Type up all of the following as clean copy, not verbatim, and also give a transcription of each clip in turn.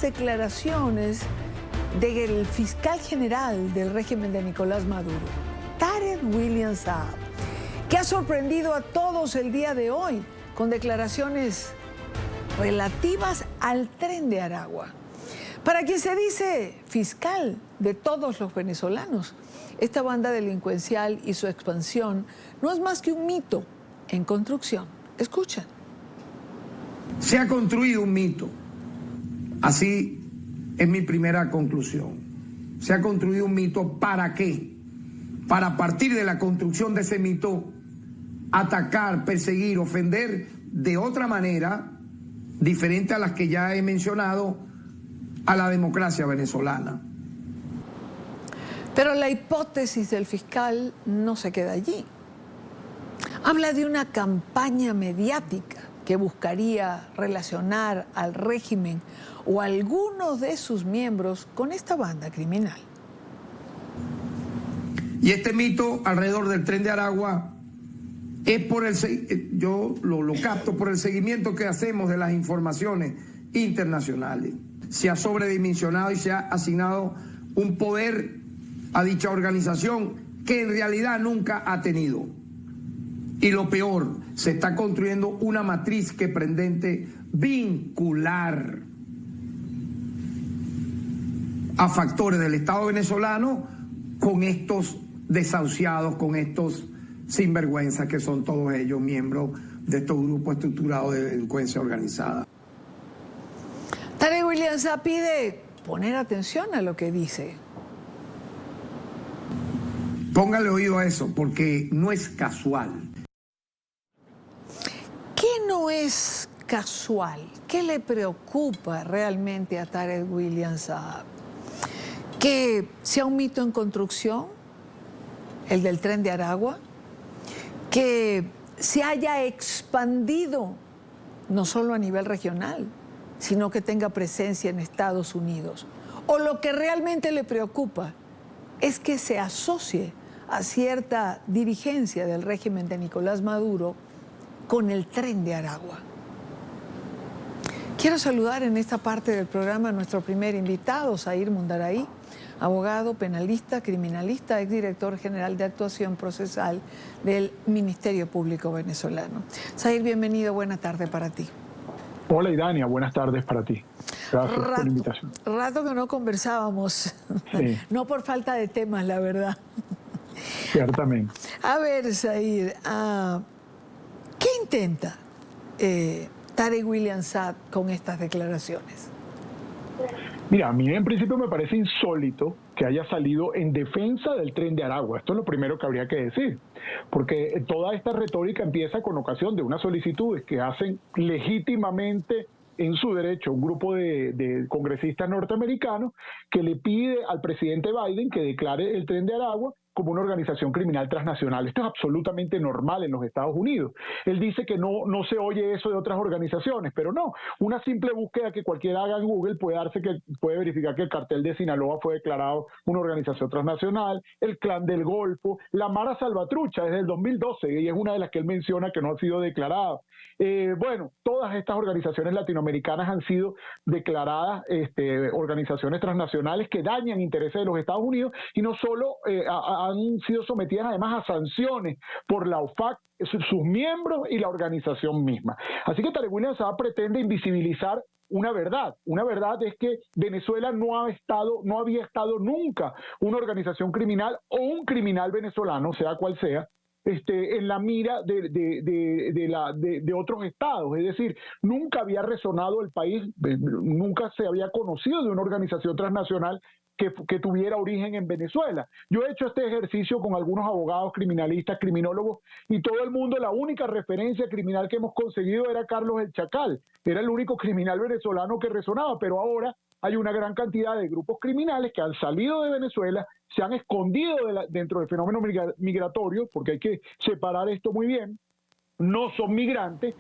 declaraciones del fiscal general del régimen de Nicolás Maduro, Tarek William Saab, que ha sorprendido a todos el día de hoy con declaraciones relativas al Tren de Aragua. Para quien se dice fiscal de todos los venezolanos, esta banda delincuencial y su expansión no es más que un mito en construcción. Escuchen. Se ha construido un mito. Así es mi primera conclusión. Se ha construido un mito. ¿Para qué? Para, a partir de la construcción de ese mito, atacar, perseguir, ofender de otra manera, diferente a las que ya he mencionado, a la democracia venezolana. Pero la hipótesis del fiscal no se queda allí. Habla de una campaña mediática que buscaría relacionar al régimen o a algunos de sus miembros con esta banda criminal. Y este mito alrededor del Tren de Aragua es por yo lo capto por el seguimiento que hacemos de las informaciones internacionales. Se ha sobredimensionado y se ha asignado un poder a dicha organización que en realidad nunca ha tenido. Y lo peor, se está construyendo una matriz que pretende vincular a factores del Estado venezolano con estos desahuciados, con estos sinvergüenzas que son todos ellos miembros de estos grupos estructurados de delincuencia organizada. Tarek William Saab pide poner atención a lo que dice. Póngale oído a eso, porque no es casual. ¿Qué no es casual? ¿Qué le preocupa realmente a Tarek William Saab? ¿Que sea un mito en construcción, el del Tren de Aragua? ¿Que se haya expandido no solo a nivel regional, sino que tenga presencia en Estados Unidos? ¿O lo que realmente le preocupa es que se asocie a cierta dirigencia del régimen de Nicolás Maduro con el Tren de Aragua? Quiero saludar en esta parte del programa a nuestro primer invitado, Zahir Mundaray, abogado, penalista, criminalista, exdirector general de actuación procesal del Ministerio Público venezolano. Zahir, bienvenido, buena tarde para ti. Hola Idania, buenas tardes para ti. Gracias por la invitación. Rato que no conversábamos, sí. No por falta de temas, la verdad. Ciertamente. A ver, Zahir, ¿qué intenta Tarek William Saab con estas declaraciones? Mira, a mí en principio me parece insólito que haya salido en defensa del Tren de Aragua. Esto es lo primero que habría que decir, porque toda esta retórica empieza con ocasión de unas solicitudes que hacen legítimamente en su derecho un grupo de congresistas norteamericanos que le pide al presidente Biden que declare el Tren de Aragua como una organización criminal transnacional. Esto es absolutamente normal en los Estados Unidos. Él dice que no se oye eso de otras organizaciones, pero no. Una simple búsqueda que cualquiera haga en Google puede verificar que el cartel de Sinaloa fue declarado una organización transnacional, el Clan del Golfo, la Mara Salvatrucha desde el 2012, y es una de las que él menciona que no ha sido declarada. Bueno, todas estas organizaciones latinoamericanas han sido declaradas organizaciones transnacionales que dañan intereses de los Estados Unidos y no solo han sido sometidas además a sanciones por la OFAC, sus miembros y la organización misma. Así que Tarek William Saab pretende invisibilizar una verdad. Una verdad es que Venezuela no había estado nunca una organización criminal o un criminal venezolano, sea cual sea, en la mira de otros estados. Es decir, nunca había resonado el país, nunca se había conocido de una organización transnacional que tuviera origen en Venezuela. Yo he hecho este ejercicio con algunos abogados criminalistas, criminólogos, y todo el mundo, la única referencia criminal que hemos conseguido era Carlos el Chacal. Era el único criminal venezolano que resonaba, pero ahora hay una gran cantidad de grupos criminales que han salido de Venezuela, se han escondido dentro del fenómeno migratorio, porque hay que separar esto muy bien, no son migrantes,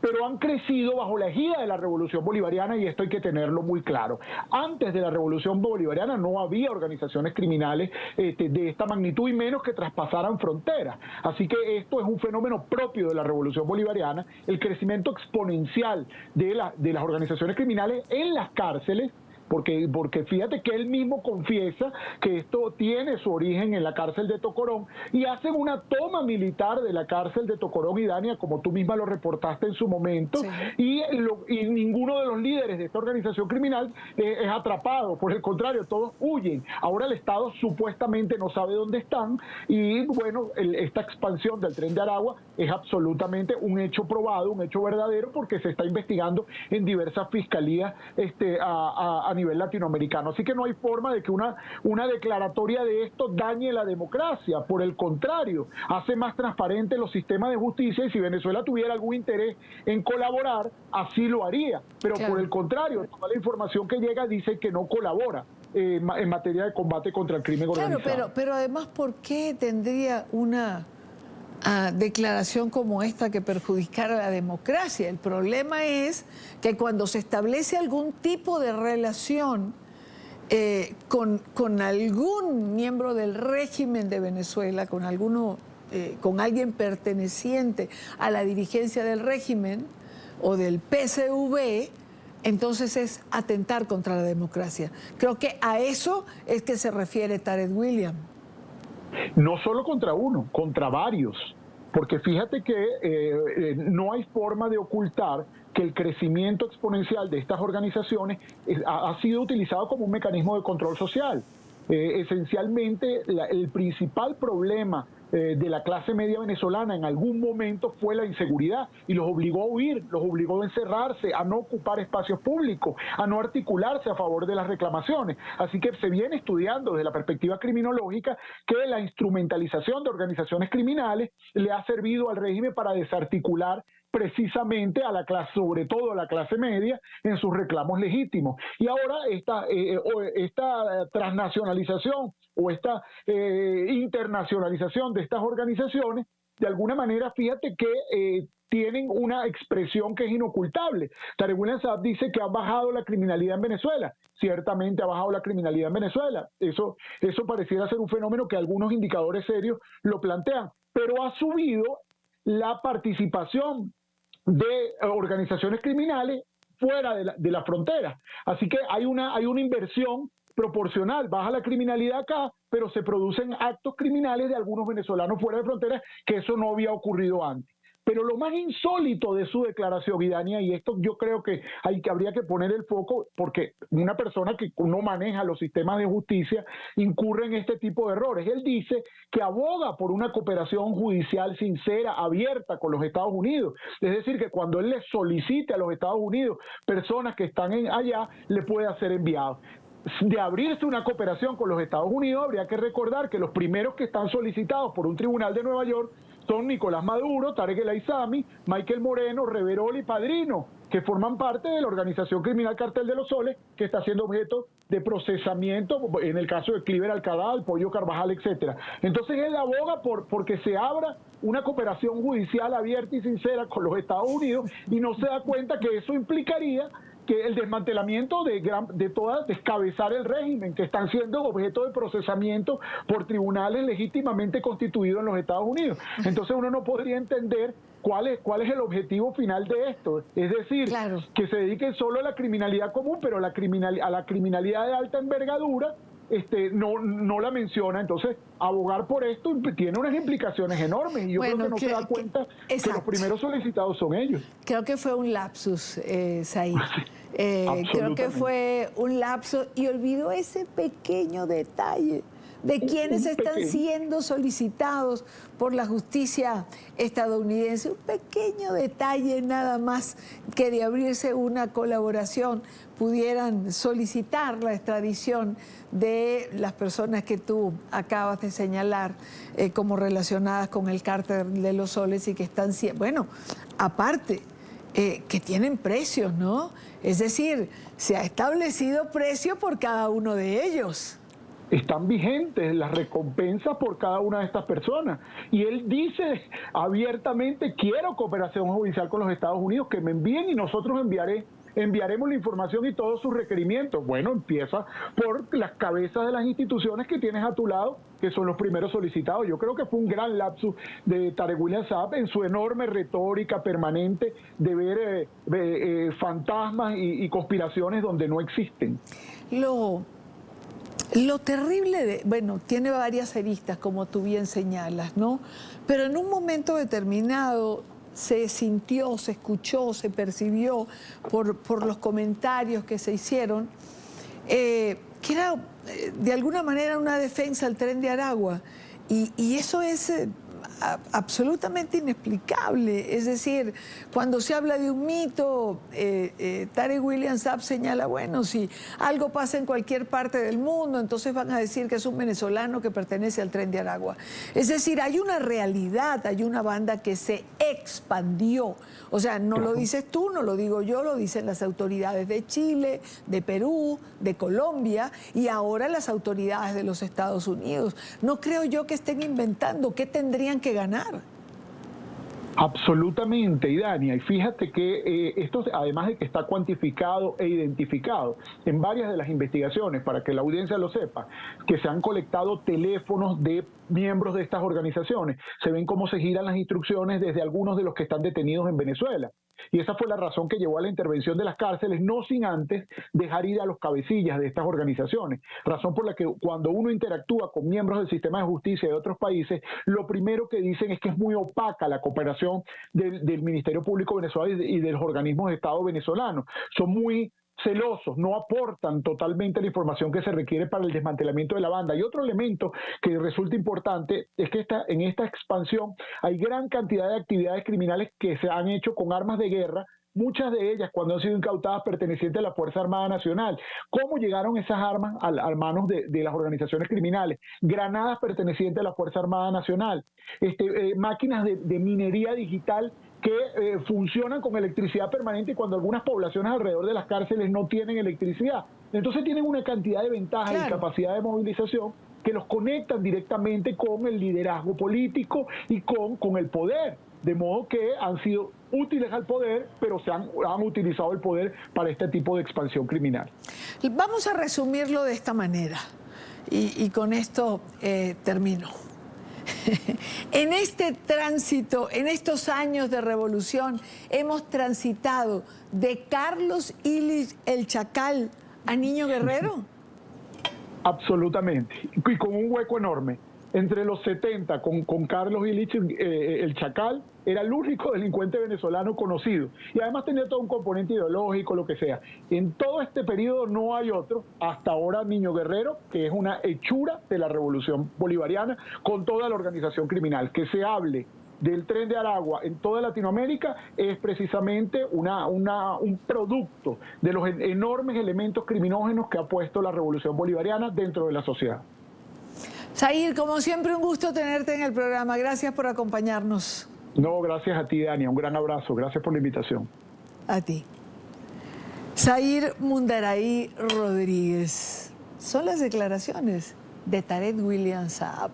pero han crecido bajo la egida de la Revolución Bolivariana, y esto hay que tenerlo muy claro. Antes de la Revolución Bolivariana no había organizaciones criminales de esta magnitud, y menos que traspasaran fronteras. Así que esto es un fenómeno propio de la Revolución Bolivariana, el crecimiento exponencial de las organizaciones criminales en las cárceles, porque fíjate que él mismo confiesa que esto tiene su origen en la cárcel de Tocorón, y hacen una toma militar de la cárcel de Tocorón, y Dania, como tú misma lo reportaste en su momento, sí. y ninguno de los líderes de esta organización criminal es atrapado, por el contrario, todos huyen. Ahora el Estado supuestamente no sabe dónde están, y bueno, esta expansión del Tren de Aragua es absolutamente un hecho probado, un hecho verdadero, porque se está investigando en diversas fiscalías a nivel latinoamericano. Así que no hay forma de que una declaratoria de esto dañe la democracia. Por el contrario, hace más transparente los sistemas de justicia, y si Venezuela tuviera algún interés en colaborar, así lo haría. Pero claro, por el contrario, toda la información que llega dice que no colabora en materia de combate contra el crimen organizado. Claro, pero además, ¿por qué tendría una declaración como esta que perjudicara a la democracia? El problema es que cuando se establece algún tipo de relación con algún miembro del régimen de Venezuela, con alguien perteneciente a la dirigencia del régimen o del PSV, entonces es atentar contra la democracia. Creo que a eso es que se refiere Tarek William. No solo contra uno, contra varios, porque fíjate que no hay forma de ocultar que el crecimiento exponencial de estas organizaciones ha sido utilizado como un mecanismo de control social. Esencialmente, el principal problema de la clase media venezolana en algún momento fue la inseguridad, y los obligó a huir, los obligó a encerrarse, a no ocupar espacios públicos, a no articularse a favor de las reclamaciones. Así que se viene estudiando desde la perspectiva criminológica que la instrumentalización de organizaciones criminales le ha servido al régimen para desarticular precisamente a la clase, sobre todo a la clase media, en sus reclamos legítimos. Y ahora esta transnacionalización o esta internacionalización de estas organizaciones, de alguna manera, fíjate que tienen una expresión que es inocultable. Tarek William Saab dice que ha bajado la criminalidad en Venezuela. Ciertamente ha bajado la criminalidad en Venezuela. Eso pareciera ser un fenómeno que algunos indicadores serios lo plantean, pero ha subido la participación de organizaciones criminales fuera de la frontera. Así que hay una inversión proporcional. Baja la criminalidad acá, pero se producen actos criminales de algunos venezolanos fuera de fronteras, que eso no había ocurrido antes. Pero lo más insólito de su declaración, Vidania, y esto yo creo que habría que poner el foco, porque una persona que no maneja los sistemas de justicia incurre en este tipo de errores. Él dice que aboga por una cooperación judicial sincera, abierta con los Estados Unidos. Es decir, que cuando él le solicite a los Estados Unidos personas que están allá, le puede ser enviado. De abrirse una cooperación con los Estados Unidos, habría que recordar que los primeros que están solicitados por un tribunal de Nueva York son Nicolás Maduro, Tarek El Aissami, Michael Moreno, Reverol y Padrino, que forman parte de la organización criminal Cartel de los Soles, que está siendo objeto de procesamiento en el caso de Cliver Alcadal, Pollo Carvajal, etcétera. Entonces él aboga porque se abra una cooperación judicial abierta y sincera con los Estados Unidos, y no se da cuenta que eso implicaría que el desmantelamiento de todas, descabezar el régimen, que están siendo objeto de procesamiento por tribunales legítimamente constituidos en los Estados Unidos. Entonces uno no podría entender cuál es el objetivo final de esto. Es decir, claro, que se dediquen solo a la criminalidad común, pero a la criminalidad de alta envergadura no la menciona. Entonces, abogar por esto tiene unas implicaciones enormes, y yo creo que no se da cuenta que los primeros solicitados son ellos. Creo que fue un lapsus, Said. Creo que fue un lapsus, y olvidó ese pequeño detalle de quienes están siendo solicitados por la justicia estadounidense. Un pequeño detalle nada más, que de abrirse una colaboración pudieran solicitar la extradición de las personas que tú acabas de señalar como relacionadas con el Cártel de los Soles, y que están, bueno, aparte, que tienen precios, ¿no? Es decir, se ha establecido precio por cada uno de ellos. están vigentes las recompensas por cada una de estas personas. Y él dice abiertamente, quiero cooperación judicial con los Estados Unidos, que me envíen y nosotros enviaremos la información y todos sus requerimientos. Bueno, empieza por las cabezas de las instituciones que tienes a tu lado, que son los primeros solicitados. Yo creo que fue un gran lapsus de Tarek William Saab en su enorme retórica permanente de ver fantasmas y conspiraciones donde no existen. Lo terrible bueno, tiene varias aristas, como tú bien señalas, ¿no? Pero en un momento determinado se sintió, se escuchó, se percibió por los comentarios que se hicieron, que era de alguna manera una defensa al Tren de Aragua. Y eso es absolutamente inexplicable. Es decir, cuando se habla de un mito, Tarek William Saab señala, bueno, si algo pasa en cualquier parte del mundo, entonces van a decir que es un venezolano que pertenece al Tren de Aragua. Es decir, hay una realidad, hay una banda que se expandió. O sea, no lo dices tú, no lo digo yo, lo dicen las autoridades de Chile, de Perú, de Colombia y ahora las autoridades de los Estados Unidos. No creo yo que estén inventando qué tendrían que ganar. Absolutamente, Idania, y fíjate que esto, además de que está cuantificado e identificado en varias de las investigaciones, para que la audiencia lo sepa, que se han colectado teléfonos de miembros de estas organizaciones, se ven cómo se giran las instrucciones desde algunos de los que están detenidos en Venezuela. Y esa fue la razón que llevó a la intervención de las cárceles, no sin antes dejar ir a los cabecillas de estas organizaciones. Razón por la que cuando uno interactúa con miembros del sistema de justicia de otros países, lo primero que dicen es que es muy opaca la cooperación del Ministerio Público venezolano y de los organismos de Estado venezolanos. Son muy celosos, no aportan totalmente la información que se requiere para el desmantelamiento de la banda. Y otro elemento que resulta importante es que en esta expansión hay gran cantidad de actividades criminales que se han hecho con armas de guerra, muchas de ellas cuando han sido incautadas pertenecientes a la Fuerza Armada Nacional. ¿Cómo llegaron esas armas a manos de las organizaciones criminales? Granadas pertenecientes a la Fuerza Armada Nacional, máquinas de minería digital que funcionan con electricidad permanente cuando algunas poblaciones alrededor de las cárceles no tienen electricidad. Entonces tienen una cantidad de ventajas y capacidad de movilización que los conectan directamente con el liderazgo político y con el poder. De modo que han sido útiles al poder, pero han utilizado el poder para este tipo de expansión criminal. Vamos a resumirlo de esta manera, y con esto termino. En este tránsito, en estos años de revolución, hemos transitado de Carlos Illich el Chacal a Niño Guerrero. Absolutamente, y con un hueco enorme. Entre los 70, con Carlos Illich el Chacal, era el único delincuente venezolano conocido. Y además tenía todo un componente ideológico, lo que sea. En todo este periodo no hay otro, hasta ahora Niño Guerrero, que es una hechura de la revolución bolivariana, con toda la organización criminal. Que se hable del Tren de Aragua en toda Latinoamérica es precisamente un producto de los enormes elementos criminógenos que ha puesto la revolución bolivariana dentro de la sociedad. Zahir, como siempre, un gusto tenerte en el programa. Gracias por acompañarnos. No, gracias a ti, Dania. Un gran abrazo. Gracias por la invitación. A ti. Zahir Mundaray Rodríguez. Son las declaraciones de Tarek William Saab.